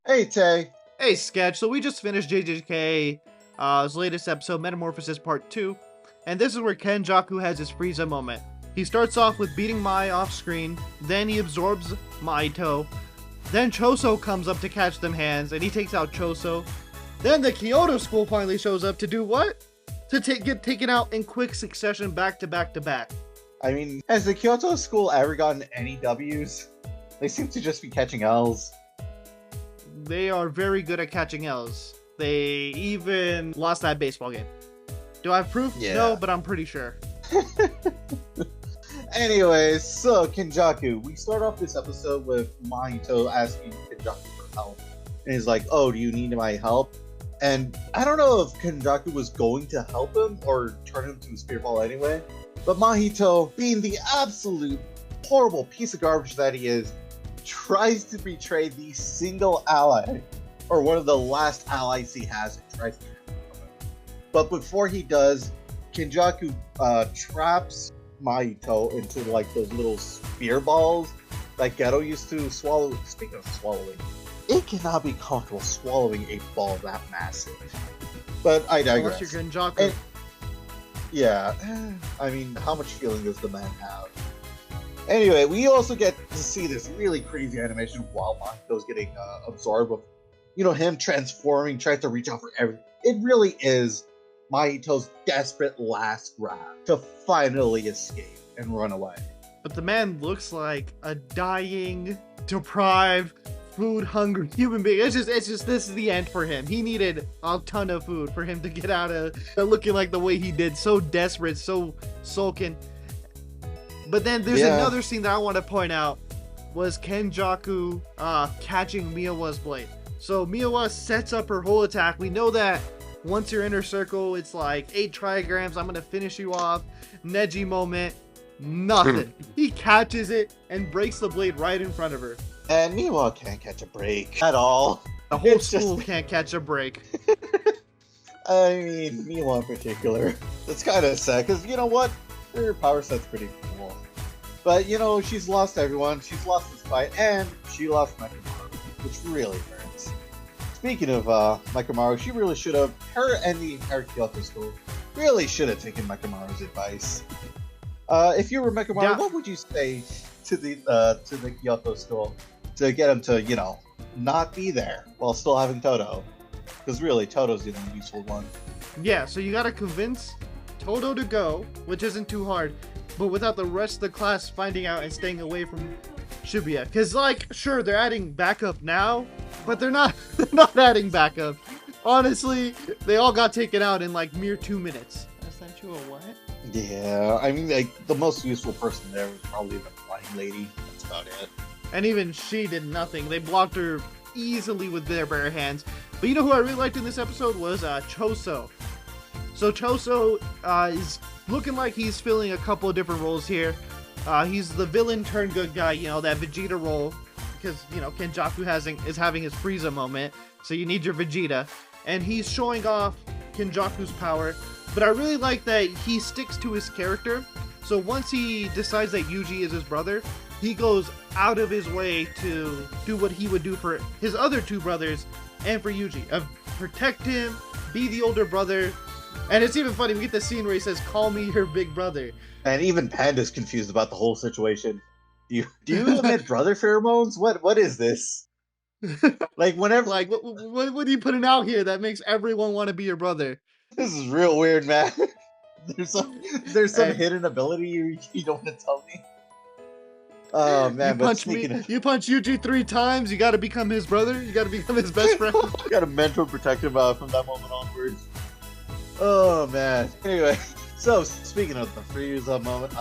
Hey, Tay. Hey, Sketch. So we just finished JJK's latest episode, Metamorphisis Part 2. And this is where Kenjaku has his Frieza moment. He starts off with beating Mai off screen, then he absorbs Maito, then Choso comes up to catch them hands, and he takes out Choso. Then the Kyoto school finally shows up to do what? To get taken out in quick succession back to back to back. I mean, has the Kyoto school ever gotten any W's? They seem to just be catching L's. They are very good at catching L's. They even lost that baseball game. Do I have proof? Yeah. No, but I'm pretty sure. Anyways, so Kenjaku, we start off this episode with Mahito asking Kenjaku for help. And he's like, oh, do you need my help? And I don't know if Kenjaku was going to help him or turn him to a spear ball anyway. But Mahito, being the absolute horrible piece of garbage that he is, tries to betray the single ally, or one of the last allies he has, and tries to him. But before he does, Kenjaku traps Mahito into like those little spear balls that Geto used to swallow. Speaking of swallowing, it cannot be comfortable swallowing a ball that massive. But I digress. Unless you're Kenjaku. And, yeah, I mean, how much feeling does the man have? Anyway, we also get to see this really crazy animation while Mahito's getting absorbed with, him transforming, trying to reach out for everything. It really is Mahito's desperate last grab to finally escape and run away. But the man looks like a dying, deprived, food-hungry human being. It's just this is the end for him. He needed a ton of food for him to get out of looking like the way he did, so desperate, so sulking. But then there's another scene that I want to point out was Kenjaku catching Miyawa's blade. So Miyawa sets up her whole attack. We know that once you're in her circle, it's like 8 trigrams. I'm going to finish you off. Neji moment. Nothing. He catches it and breaks the blade right in front of her. And Miyawa can't catch a break at all. The whole school can't catch a break. I mean, Miyawa in particular. It's kind of sad because you know what? Her power set's pretty cool. But, she's lost everyone. She's lost this fight, and she lost Mechamaru, which really hurts. Speaking of Mechamaru, she really should have, her and the entire Kyoto school, really should have taken Mechamaru's advice. If you were Mechamaru, what would you say to the Kyoto school to get him to, not be there while still having Toto? Because really, Toto's the only useful one. Yeah, so you gotta convince Toto to go, which isn't too hard, but without the rest of the class finding out and staying away from Shibuya. Because, sure, they're adding backup now, but they're not adding backup. Honestly, they all got taken out in, mere 2 minutes. I sent you a what? Yeah, I mean, the most useful person there was probably the flying lady. That's about it. And even she did nothing. They blocked her easily with their bare hands. But you know who I really liked in this episode was Choso. So Choso is looking like he's filling a couple of different roles here. He's the villain turned good guy, that Vegeta role. Because, Kenjaku is having his Frieza moment. So you need your Vegeta. And he's showing off Kenjaku's power. But I really like that he sticks to his character. So once he decides that Yuji is his brother, he goes out of his way to do what he would do for his other 2 brothers and for Yuji. Protect him, be the older brother. And it's even funny, we get the scene where he says, call me your big brother. And even Panda's confused about the whole situation. Do you emit brother pheromones? What is this? Whenever... what are you putting out here that makes everyone want to be your brother? This is real weird, man. There's some hidden ability you don't want to tell me. Oh man, you punch Yuji 3 times, you gotta become his brother, you gotta become his best friend. You gotta mentor protect him from that moment onwards. Oh man. Anyway, so speaking of the Frieza moment,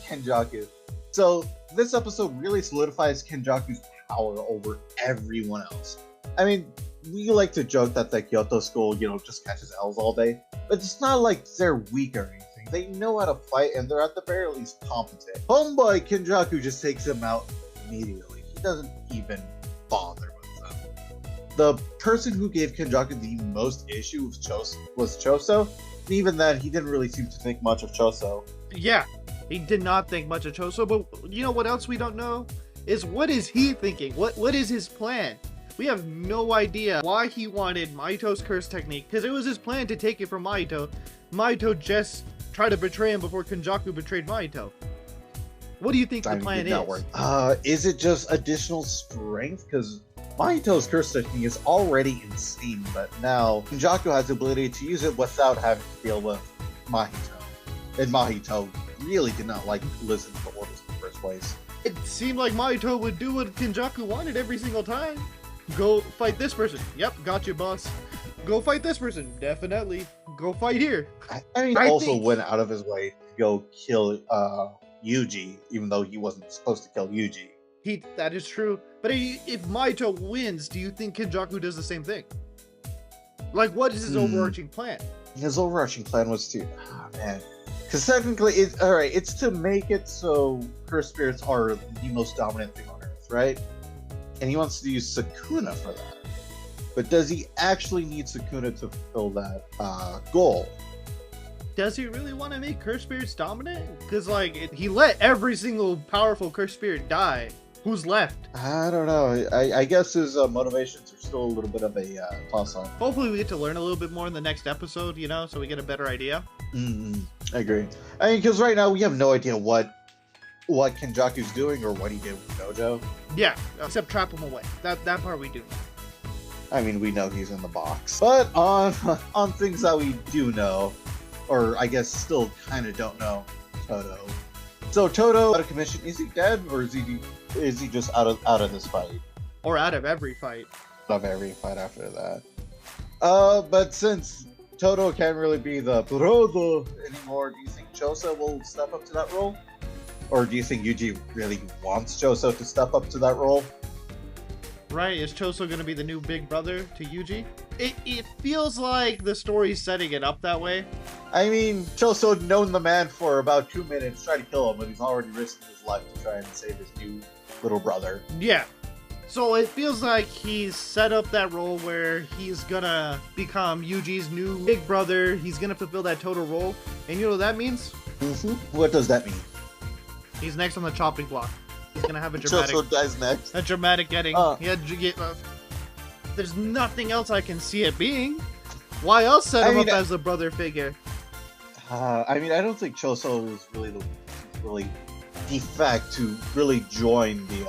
Kenjaku. So this episode really solidifies Kenjaku's power over everyone else. I mean, we like to joke that the Kyoto school, just catches L's all day, but it's not like they're weak or anything. They know how to fight, and they're at the very least competent. Homeboy Kenjaku just takes him out immediately. He doesn't even bother with them. The person who gave Kenjaku the most issue was Choso. And even then, he didn't really seem to think much of Choso. Yeah, he did not think much of Choso, but you know what else we don't know? Is what is he thinking? What is his plan? We have no idea why he wanted Mahito's curse technique, because it was his plan to take it from Mahito. Mahito just tried to betray him before Kenjaku betrayed Mahito. What do you think the plan is? Is it just additional strength? Because Mahito's curse technique is already insane, but now Kenjaku has the ability to use it without having to deal with Mahito. And Mahito really did not like listening to orders in the first place. It seemed like Mahito would do what Kenjaku wanted every single time. Go fight this person. Yep, got you, boss. Go fight this person. Definitely. Go fight here. I mean, also went out of his way to go kill Yuji, even though he wasn't supposed to kill Yuji. That is true. But if Mahito wins, do you think Kenjaku does the same thing? Like, what is his overarching plan? His overarching plan was to... Oh, man. Because technically, it's to make it so cursed spirits are the most dominant thing on Earth, right? And he wants to use Sukuna for that. But does he actually need Sukuna to fulfill that goal? Does he really want to make cursed spirits dominant? Because, like, he let every single powerful cursed spirit die. Who's left? I don't know. I guess his motivations are still a little bit of a toss-up. Hopefully we get to learn a little bit more in the next episode, you know, so we get a better idea. I agree. I mean, because right now we have no idea what Kenjaku's doing or what he did with Gojo. Yeah, except trap him away. That part we do. I mean, we know he's in the box. But on things that we do know, or I guess still kind of don't know, Todo. So Todo out of commission, is he dead or is he just out of this fight? Or out of every fight. Out of every fight after that. But since Todo can't really be the brother anymore, do you think Choso will step up to that role? Or do you think Yuji really wants Choso to step up to that role? Right, is Choso going to be the new big brother to Yuji? It feels like the story's setting it up that way. I mean, Choso had known the man for about 2 minutes, tried to kill him, but he's already risking his life to try and save his new little brother. Yeah. So it feels like he's set up that role where he's gonna become Yuji's new big brother. He's gonna fulfill that total role. And you know what that means? What does that mean? He's next on the chopping block. He's gonna have a dramatic... Choso dies next? A dramatic getting. There's nothing else I can see it being. Why else set him up as the brother figure? I mean, I don't think Choso is really defect to really join the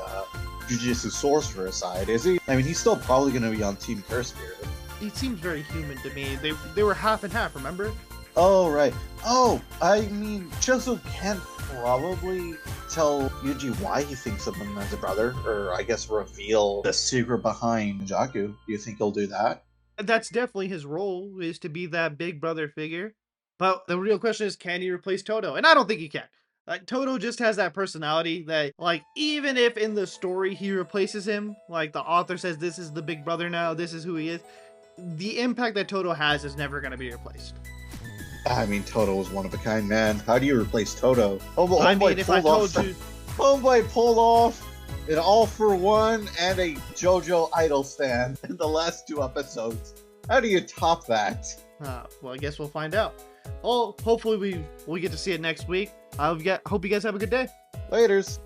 Jujitsu sorcerer side, is he? I mean, he's still probably going to be on Team Curse Spirit. He seems very human to me. They were half and half, remember? Oh, right. Oh, I mean, Choso can probably tell Yuji why he thinks of him as a brother, or I guess reveal the secret behind Kenjaku. Do you think he'll do that? That's definitely his role, is to be that big brother figure. But the real question is, can he replace Todo? And I don't think he can. Like, Todo just has that personality that, like, even if in the story he replaces him, like the author says this is the big brother now, this is who he is, the impact that Todo has is never going to be replaced. I mean, Todo is one of a kind, man. How do you replace Todo? Homeboy pulled off an all-for-one and a JoJo idol stand in the last 2 episodes. How do you top that? Well, I guess we'll find out. Well, hopefully we'll get to see it next week. I hope you guys have a good day. Laters.